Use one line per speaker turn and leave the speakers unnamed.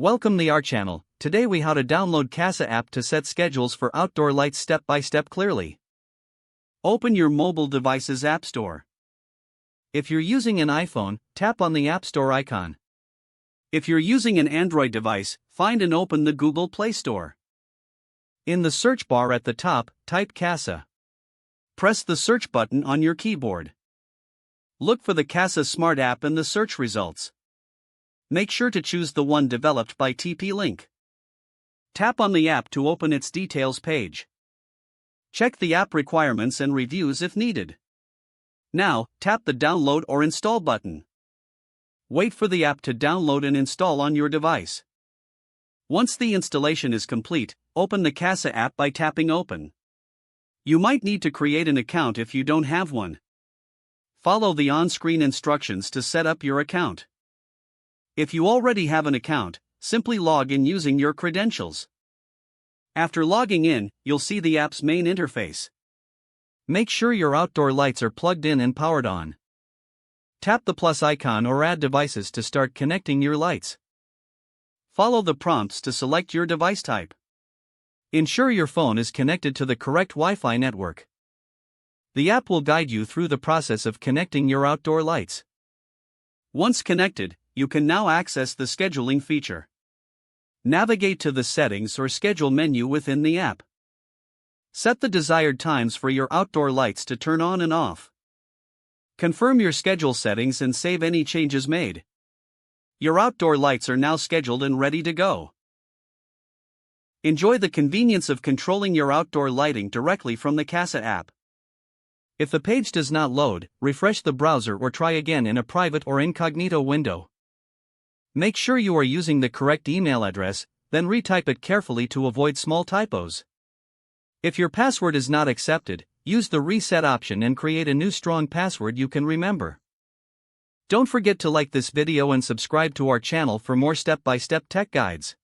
Welcome to our channel. Today we how to download Kasa app to set schedules for outdoor lights step by step clearly. Open your mobile device's App Store. If you're using an iPhone, tap on the App Store icon. If you're using an Android device, find and open the Google Play Store. In the search bar at the top, type Kasa. Press the search button on your keyboard. Look for the Kasa Smart app in the search results. Make sure to choose the one developed by TP-Link. Tap on the app to open its details page. Check the app requirements and reviews if needed. Now, tap the download or install button. Wait for the app to download and install on your device. Once the installation is complete, open the Kasa app by tapping open. You might need to create an account if you don't have one. Follow the on-screen instructions to set up your account. If you already have an account, simply log in using your credentials. After logging in, you'll see the app's main interface. Make sure your outdoor lights are plugged in and powered on. Tap the plus icon or add devices to start connecting your lights. Follow the prompts to select your device type. Ensure your phone is connected to the correct Wi-Fi network. The app will guide you through the process of connecting your outdoor lights. Once connected, you can now access the scheduling feature. Navigate to the settings or schedule menu within the app. Set the desired times for your outdoor lights to turn on and off. Confirm your schedule settings and save any changes made. Your outdoor lights are now scheduled and ready to go. Enjoy the convenience of controlling your outdoor lighting directly from the Kasa app. If the page does not load, refresh the browser or try again in a private or incognito window. Make sure you are using the correct email address, then retype it carefully to avoid small typos. If your password is not accepted, use the reset option and create a new strong password you can remember. Don't forget to like this video and subscribe to our channel for more step-by-step tech guides.